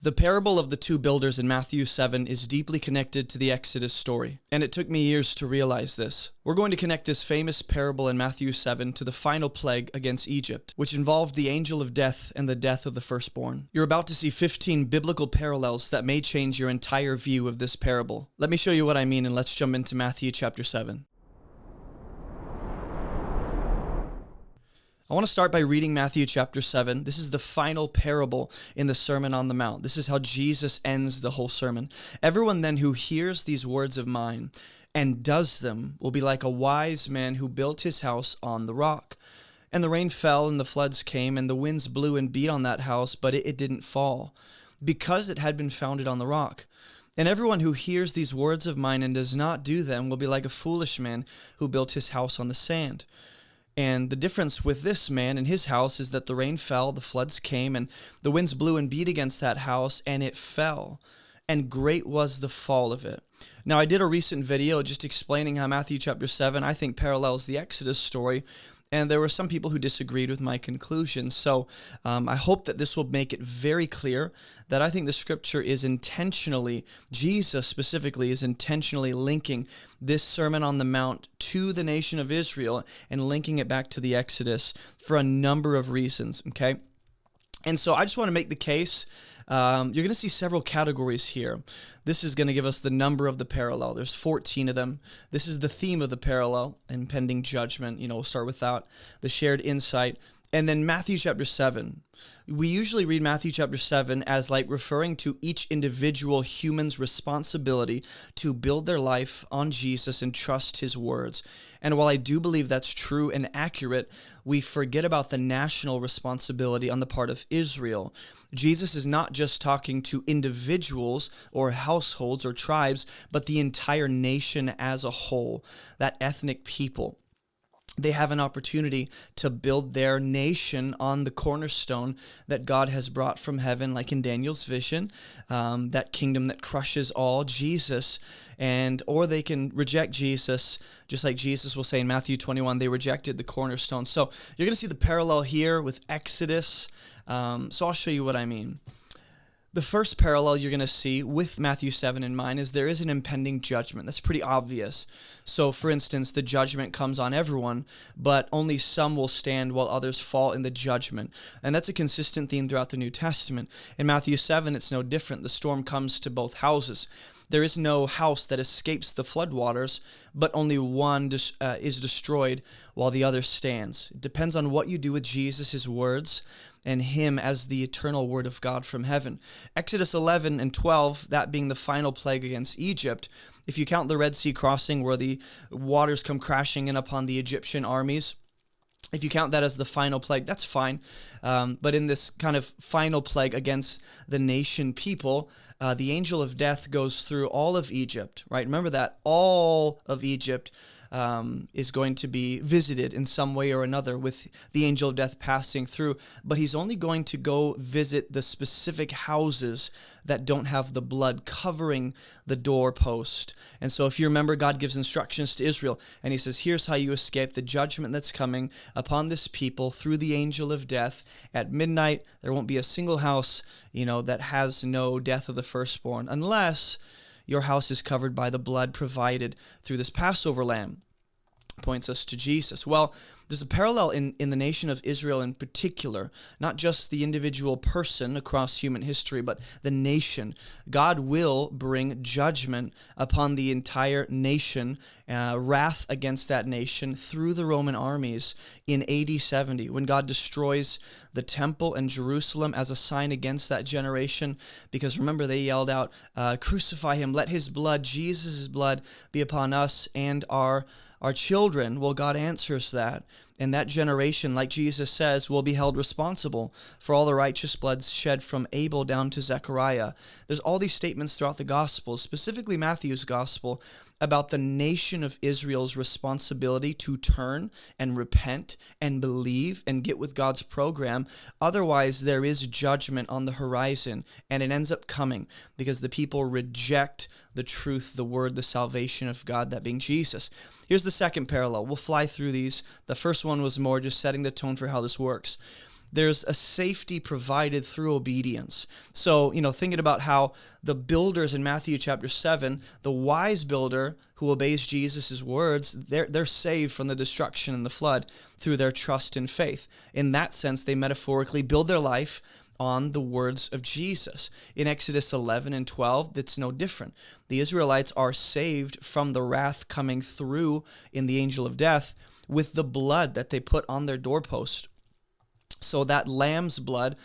The parable of the two builders in Matthew 7 is deeply connected to the Exodus story, and it took me years to realize this. We're going to connect this famous parable in Matthew 7 to the final plague against Egypt, which involved the angel of death and the death of the firstborn. You're about to see 15 biblical parallels that may change your entire view of this parable. Let me show you what I mean, and let's jump into Matthew chapter 7. I want to start by reading Matthew chapter 7. This is the final parable in the Sermon on the Mount. This is how Jesus ends the whole sermon. Everyone then who hears these words of mine and does them will be like a wise man who built his house on the rock. And the rain fell and the floods came and the winds blew and beat on that house, but it didn't fall, because it had been founded on the rock. And everyone who hears these words of mine and does not do them will be like a foolish man who built his house on the sand. And the difference with this man and his house is that the rain fell, the floods came, and the winds blew and beat against that house, and it fell. And great was the fall of it. Now, I did a recent video just explaining how Matthew chapter 7, I think, parallels the Exodus story. And there were some people who disagreed with my conclusions. So I hope that this will make it very clear that I think the scripture is intentionally, Jesus specifically, is intentionally linking this Sermon on the Mount to the nation of Israel and linking it back to the Exodus for a number of reasons, okay? And so I just want to make the case. You're going to see several categories here. This is going to give us the number of the parallel. There's 14 of them. This is the theme of the parallel, impending judgment. We'll start with that, the shared insight. And then Matthew chapter 7. We usually read Matthew chapter 7 as like referring to each individual human's responsibility to build their life on Jesus and trust his words. And while I do believe that's true and accurate, we forget about the national responsibility on the part of Israel. Jesus is not just talking to individuals or households or tribes, but the entire nation as a whole, that ethnic people. They have an opportunity to build their nation on the cornerstone that God has brought from heaven, like in Daniel's vision, that kingdom that crushes all, Jesus, or they can reject Jesus, just like Jesus will say in Matthew 21, they rejected the cornerstone. So you're going to see the parallel here with Exodus, so I'll show you what I mean. The first parallel you're going to see with Matthew 7 in mind is there is an impending judgment. That's pretty obvious. So, for instance, the judgment comes on everyone, but only some will stand while others fall in the judgment. And that's a consistent theme throughout the New Testament. In Matthew 7, it's no different. The storm comes to both houses. There is no house that escapes the floodwaters, but only one is destroyed while the other stands. It depends on what you do with Jesus, his words, and him as the eternal word of God from heaven. Exodus 11 and 12, that being the final plague against Egypt, if you count the Red Sea crossing where the waters come crashing in upon the Egyptian armies, if you count that as the final plague, that's fine. But in this kind of final plague against the nation people, the angel of death goes through all of Egypt, right? Remember that all of Egypt is going to be visited in some way or another with the angel of death passing through, but he's only going to go visit the specific houses that don't have the blood covering the doorpost. And so if you remember, God gives instructions to Israel, and he says, here's how you escape the judgment that's coming upon this people through the angel of death. At midnight, there won't be a single house, that has no death of the firstborn, unless your house is covered by the blood provided through this Passover lamb. Points us to Jesus. Well, there's a parallel in the nation of Israel in particular, not just the individual person across human history, but the nation. God will bring judgment upon the entire nation, wrath against that nation through the Roman armies in AD 70, when God destroys the temple and Jerusalem as a sign against that generation. Because remember, they yelled out, crucify him, let his blood, Jesus' blood, be upon us and our children. Well, God answers that. And that generation, like Jesus says, will be held responsible for all the righteous blood shed from Abel down to Zechariah. There's all these statements throughout the Gospels, specifically Matthew's Gospel, about the nation of Israel's responsibility to turn and repent and believe and get with God's program. Otherwise, there is judgment on the horizon, and it ends up coming because the people reject the truth, the word, the salvation of God, that being Jesus. Here's the second parallel. We'll fly through these. The first one was more just setting the tone for how this works. there's a safety provided through obedience. So, thinking about how the builders in Matthew chapter 7, the wise builder who obeys Jesus' words, they're saved from the destruction and the flood through their trust and faith. In that sense, they metaphorically build their life on the words of Jesus. In Exodus 11 and 12, it's no different. The Israelites are saved from the wrath coming through in the angel of death with the blood that they put on their doorpost. So that lamb's blood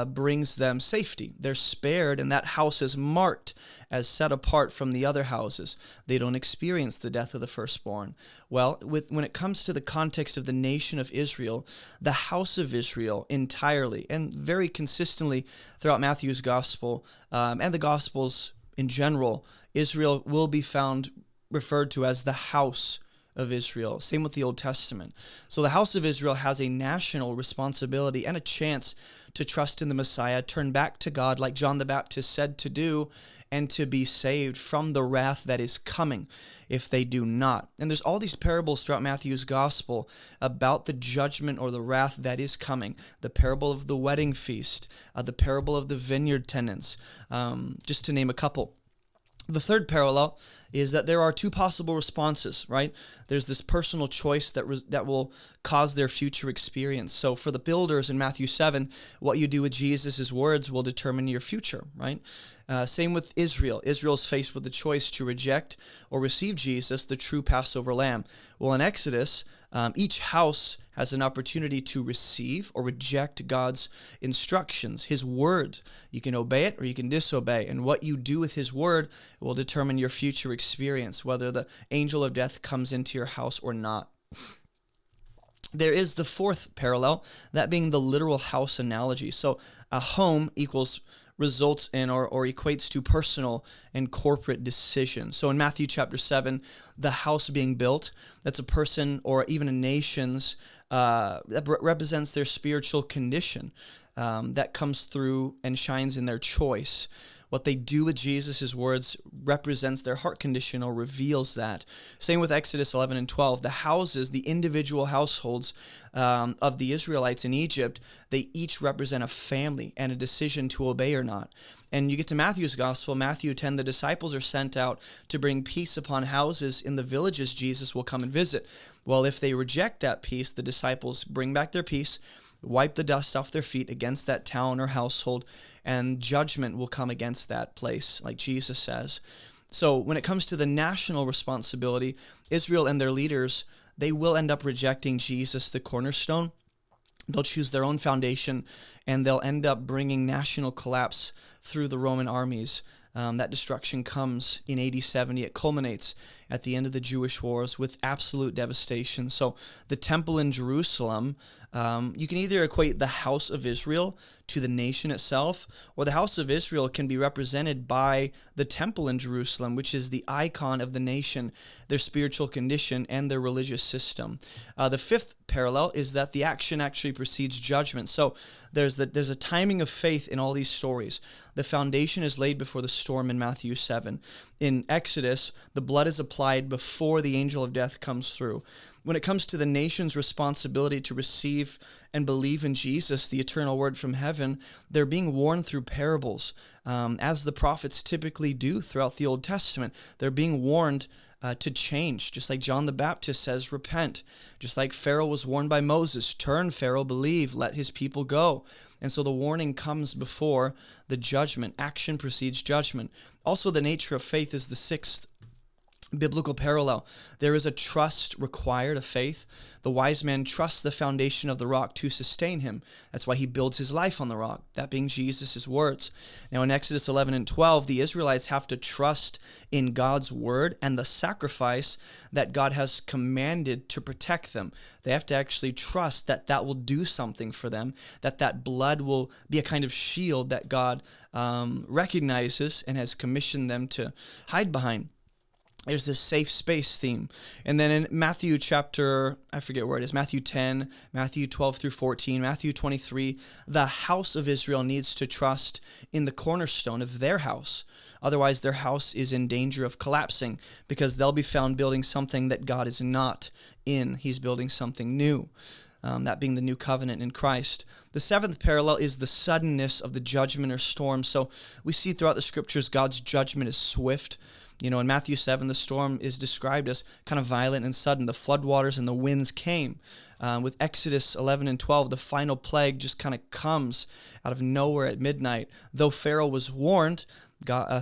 brings them safety. They're spared, and that house is marked as set apart from the other houses. They don't experience the death of the firstborn. Well, when it comes to the context of the nation of Israel, the house of Israel entirely, and very consistently throughout Matthew's gospel and the gospels in general, Israel will be found referred to as the house of Israel. Same with the Old Testament. So the house of Israel has a national responsibility and a chance to trust in the Messiah, turn back to God like John the Baptist said to do, and to be saved from the wrath that is coming if they do not. And there's all these parables throughout Matthew's gospel about the judgment or the wrath that is coming. The parable of the wedding feast, the parable of the vineyard tenants, just to name a couple. The third parallel is that there are two possible responses, right? There's this personal choice that will cause their future experience. So for the builders in Matthew 7, what you do with Jesus' words will determine your future, right? Same with Israel. Israel's faced with the choice to reject or receive Jesus, the true Passover lamb. Well, in Exodus, each house has an opportunity to receive or reject God's instructions, his word. You can obey it or you can disobey. And what you do with his word will determine your future experience, whether the angel of death comes into your house or not. There is the fourth parallel, that being the literal house analogy. So a home results in or equates to personal and corporate decision. So in Matthew chapter 7, the house being built, that's a person or even a nation's, that represents their spiritual condition that comes through and shines in their choice. What they do with Jesus' words represents their heart condition or reveals that. Same with Exodus 11 and 12. The houses, the individual households of the Israelites in Egypt, they each represent a family and a decision to obey or not. And you get to Matthew's gospel, Matthew 10, the disciples are sent out to bring peace upon houses in the villages Jesus will come and visit. Well, if they reject that peace, the disciples bring back their peace, wipe the dust off their feet against that town or household, and judgment will come against that place, like Jesus says. So when it comes to the national responsibility, Israel and their leaders, they will end up rejecting Jesus, the cornerstone. They'll choose their own foundation, and they'll end up bringing national collapse through the Roman armies. That destruction comes in AD 70. It culminates at the end of the Jewish wars with absolute devastation. So the temple in Jerusalem, you can either equate the house of Israel to the nation itself, or the house of Israel can be represented by the temple in Jerusalem, which is the icon of the nation, their spiritual condition, and their religious system. The fifth parallel is that the action actually precedes judgment. So there's a timing of faith in all these stories. The foundation is laid before the storm in Matthew 7. In Exodus, the blood is applied before the angel of death comes through. When it comes to the nation's responsibility to receive and believe in Jesus, the eternal word from heaven, they're being warned through parables, as the prophets typically do throughout the Old Testament. They're being warned to change, just like John the Baptist says, repent. Just like Pharaoh was warned by Moses, turn, Pharaoh, believe, let his people go. And so the warning comes before the judgment. Action precedes judgment. Also, the nature of faith is the sixth biblical parallel. There is a trust required of faith. The wise man trusts the foundation of the rock to sustain him. That's why he builds his life on the rock, that being Jesus' words. Now in Exodus 11 and 12, the Israelites have to trust in God's word and the sacrifice that God has commanded to protect them. They have to actually trust that that will do something for them, that blood will be a kind of shield that God recognizes and has commissioned them to hide behind. There's this safe space theme. And then in Matthew chapter, I forget where it is, Matthew 10, Matthew 12 through 14, Matthew 23, the house of Israel needs to trust in the cornerstone of their house. Otherwise, their house is in danger of collapsing because they'll be found building something that God is not in. He's building something new. That being the new covenant in Christ. The seventh parallel is the suddenness of the judgment or storm. So we see throughout the scriptures, God's judgment is swift. You know, in Matthew 7, the storm is described as kind of violent and sudden. The floodwaters and the winds came. With Exodus 11 and 12, the final plague just kind of comes out of nowhere at midnight. Though Pharaoh was warned,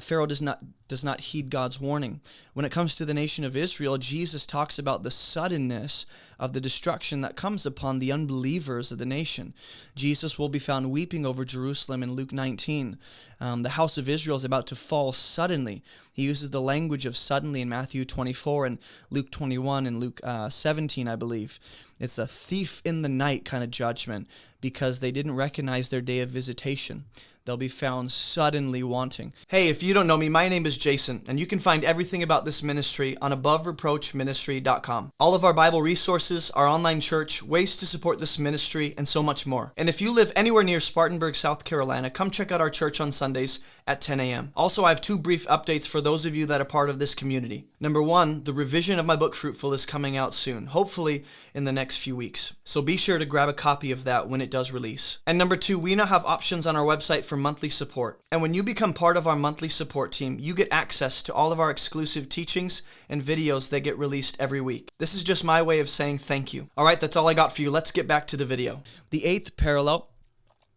Pharaoh does not heed God's warning. When it comes to the nation of Israel, Jesus talks about the suddenness of the destruction that comes upon the unbelievers of the nation. Jesus will be found weeping over Jerusalem in Luke 19. The house of Israel is about to fall suddenly. He uses the language of suddenly in Matthew 24 and Luke 21 and Luke 17, I believe. It's a thief in the night kind of judgment because they didn't recognize their day of visitation. They'll be found suddenly wanting. Hey, if you don't know me, my name is Jason, and you can find everything about this ministry on abovereproachministry.com. All of our Bible resources, our online church, ways to support this ministry, and so much more. And if you live anywhere near Spartanburg, South Carolina, come check out our church on Sundays at 10 a.m. Also, I have 2 brief updates for those of you that are part of this community. Number 1, the revision of my book Fruitful is coming out soon, hopefully in the next few weeks. So be sure to grab a copy of that when it does release. And number 2, we now have options on our website for monthly support. And when you become part of our monthly support team, you get access to all of our exclusive teachings and videos that get released every week. This is just my way of saying thank you. All right, that's all I got for you. Let's get back to the video. The 8th parallel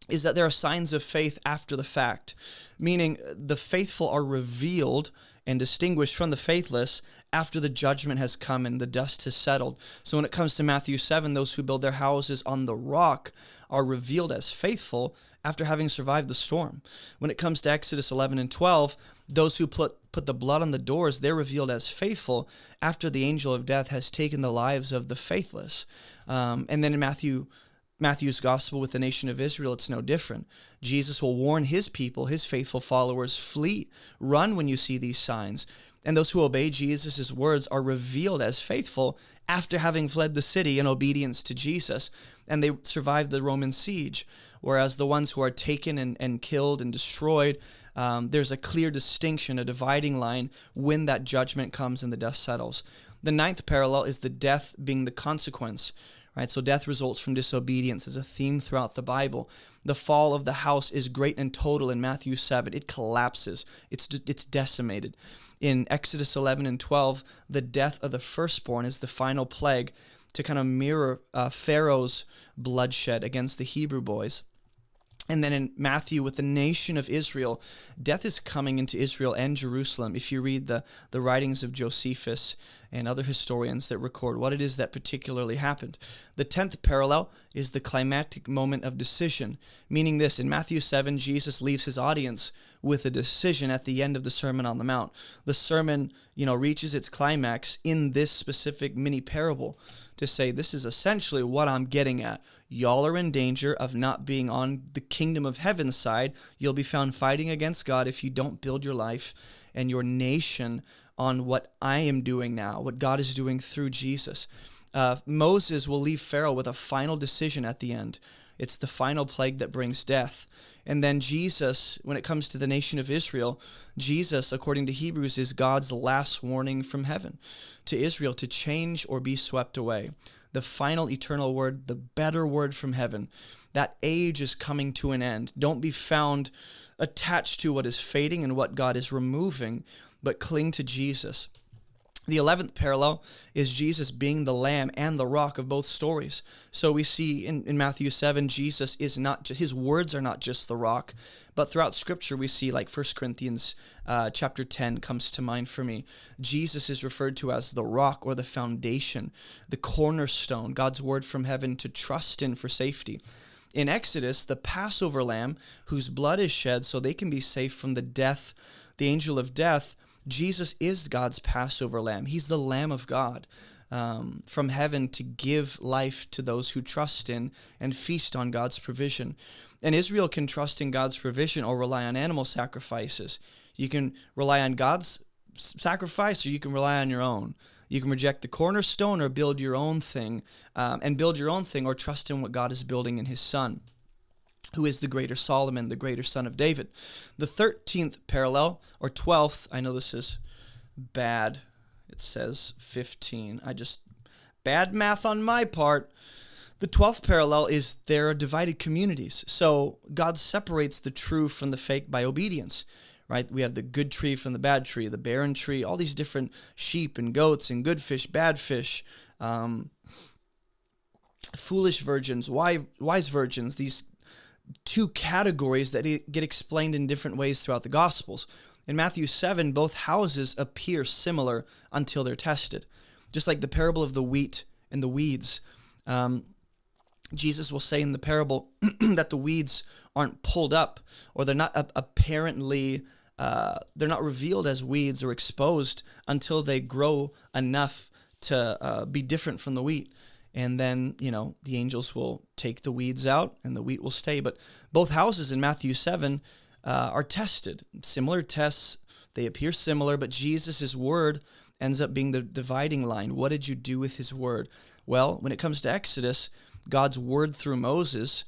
is that there are signs of faith after the fact, meaning the faithful are revealed and distinguished from the faithless after the judgment has come and the dust has settled. So when it comes to Matthew 7, those who build their houses on the rock are revealed as faithful after having survived the storm. When it comes to Exodus 11 and 12, those who put the blood on the doors, they're revealed as faithful after the angel of death has taken the lives of the faithless. And then in Matthew's gospel with the nation of Israel, it's no different. Jesus will warn his people, his faithful followers, flee, run when you see these signs. And those who obey Jesus' words are revealed as faithful after having fled the city in obedience to Jesus, and they survived the Roman siege. Whereas the ones who are taken and killed and destroyed, there's a clear distinction, a dividing line when that judgment comes and the dust settles. The 9th parallel is the death being the consequence. Right, so death results from disobedience as a theme throughout the Bible. The fall of the house is great and total in Matthew 7. It collapses. It's decimated. In Exodus 11 and 12, the death of the firstborn is the final plague to kind of mirror Pharaoh's bloodshed against the Hebrew boys. And then in Matthew, with the nation of Israel, death is coming into Israel and Jerusalem. If you read the writings of Josephus and other historians that record what it is that particularly happened. The 10th parallel is the climactic moment of decision, meaning this: in Matthew 7, Jesus leaves his audience with a decision at the end of the Sermon on the Mount. The sermon, reaches its climax in this specific mini parable to say, this is essentially what I'm getting at. Y'all are in danger of not being on the kingdom of heaven's side. You'll be found fighting against God if you don't build your life and your nation on what I am doing now, what God is doing through Jesus. Moses will leave Pharaoh with a final decision at the end. It's the final plague that brings death. And then Jesus, when it comes to the nation of Israel, Jesus, according to Hebrews, is God's last warning from heaven to Israel to change or be swept away. The final eternal word, the better word from heaven. That age is coming to an end. Don't be found attached to what is fading and what God is removing, but cling to Jesus. The 11th parallel is Jesus being the lamb and the rock of both stories. So we see in Matthew 7, Jesus is not just, his words are not just the rock, but throughout Scripture we see, like 1 Corinthians chapter 10 comes to mind for me. Jesus is referred to as the rock or the foundation, the cornerstone, God's word from heaven to trust in for safety. In Exodus, the Passover lamb, whose blood is shed so they can be safe from the death, the angel of death, Jesus is God's Passover lamb. He's the Lamb of God from heaven to give life to those who trust in and feast on God's provision. And Israel can trust in God's provision or rely on animal sacrifices. You can rely on God's sacrifice or you can rely on your own. You can reject the cornerstone or build your own thing, or trust in what God is building in his Son, who is the greater Solomon, the greater son of David. The 13th parallel, or 12th, I know this is bad. It says 15. Bad math on my part. The 12th parallel is there are divided communities. So God separates the true from the fake by obedience, right? We have the good tree from the bad tree, the barren tree, all these different sheep and goats and good fish, bad fish, foolish virgins, wise virgins, these two categories that get explained in different ways throughout the Gospels. In Matthew 7, both houses appear similar until they're tested. Just like the parable of the wheat and the weeds. Jesus will say in the parable that the weeds aren't pulled up, or they're not apparently, they're not revealed as weeds or exposed until they grow enough to be different from the wheat. And then, the angels will take the weeds out and the wheat will stay. But both houses in Matthew 7 are tested. Similar tests, they appear similar, but Jesus' word ends up being the dividing line. What did you do with his word? Well, when it comes to Exodus, God's word through Moses,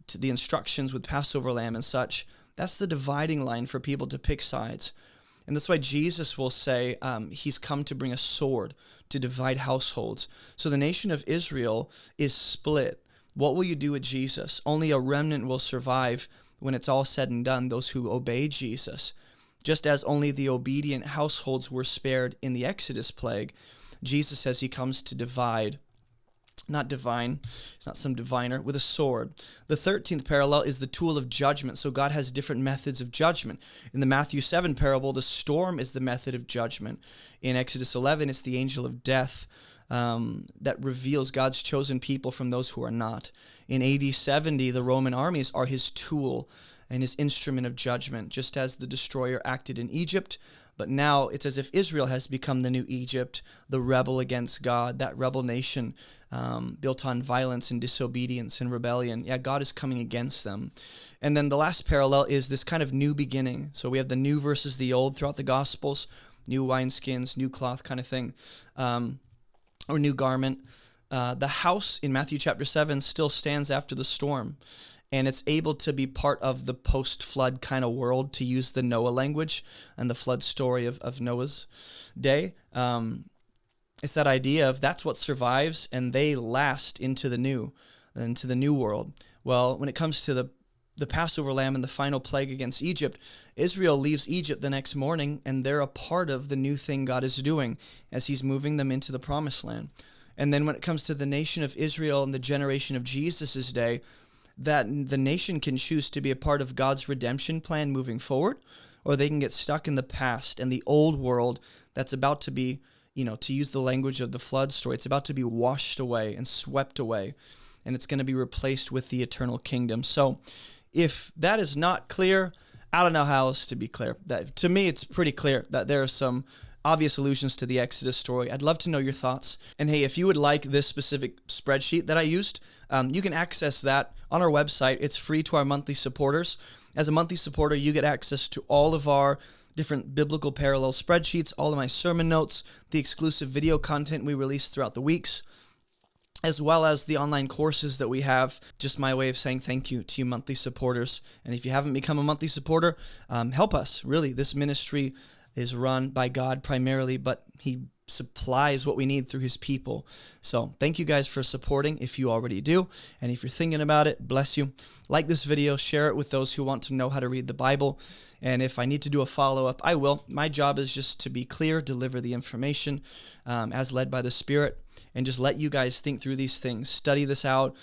to the instructions with Passover lamb and such, that's the dividing line for people to pick sides. And that's why Jesus will say he's come to bring a sword to divide households. So the nation of Israel is split. What will you do with Jesus? Only a remnant will survive when it's all said and done, those who obey Jesus. Just as only the obedient households were spared in the Exodus plague, Jesus says he comes to divide. Not divine, he's not some diviner, with a sword. The 13th parallel is the tool of judgment. So God has different methods of judgment. In the Matthew 7 parable, the storm is the method of judgment. In Exodus 11, it's the angel of death that reveals God's chosen people from those who are not. In AD 70, the Roman armies are his tool and his instrument of judgment, just as the destroyer acted in Egypt. But now it's as if Israel has become the new Egypt, the rebel against God, that rebel nation built on violence and disobedience and rebellion. Yeah, God is coming against them. And then the last parallel is this kind of new beginning. So we have the new versus the old throughout the Gospels, new wineskins, new cloth kind of thing, or new garment. The house in Matthew chapter 7 still stands after the storm. And it's able to be part of the post-flood kind of world, to use the Noah language and the flood story of Noah's day. It's that idea of that's what survives, and they last into the new world. Well, when it comes to the Passover lamb and the final plague against Egypt, Israel leaves Egypt the next morning, and they're a part of the new thing God is doing as he's moving them into the promised land. And then when it comes to the nation of Israel and the generation of Jesus' day, that the nation can choose to be a part of God's redemption plan moving forward, or they can get stuck in the past and the old world that's about to be, to use the language of the flood story, it's about to be washed away and swept away, and it's going to be replaced with the eternal kingdom. So if that is not clear, I don't know how else to be clear. That, to me, it's pretty clear that there are some obvious allusions to the Exodus story. I'd love to know your thoughts. And hey, if you would like this specific spreadsheet that I used, you can access that on our website. It's free to our monthly supporters. As a monthly supporter, you get access to all of our different biblical parallel spreadsheets, all of my sermon notes, the exclusive video content we release throughout the weeks, as well as the online courses that we have. Just my way of saying thank you to you monthly supporters. And if you haven't become a monthly supporter, help us. Really, this ministry is run by God primarily, but he supplies what we need through his people. So thank you guys for supporting if you already do. And if you're thinking about it, bless you. Like this video, share it with those who want to know how to read the Bible. And if I need to do a follow-up, I will. My job is just to be clear, deliver the information as led by the Spirit, and just let you guys think through these things. Study this out,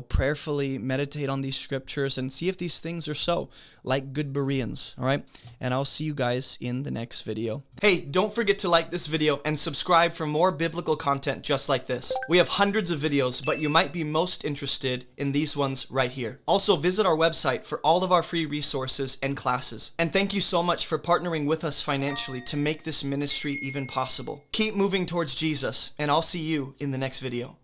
prayerfully meditate on these scriptures and see if these things are so, like good Bereans, all right? And I'll see you guys in the next video. Hey, don't forget to like this video and subscribe for more biblical content just like this. We have hundreds of videos, but you might be most interested in these ones right here. Also, visit our website for all of our free resources and classes. And thank you so much for partnering with us financially to make this ministry even possible. Keep moving towards Jesus, and I'll see you in the next video.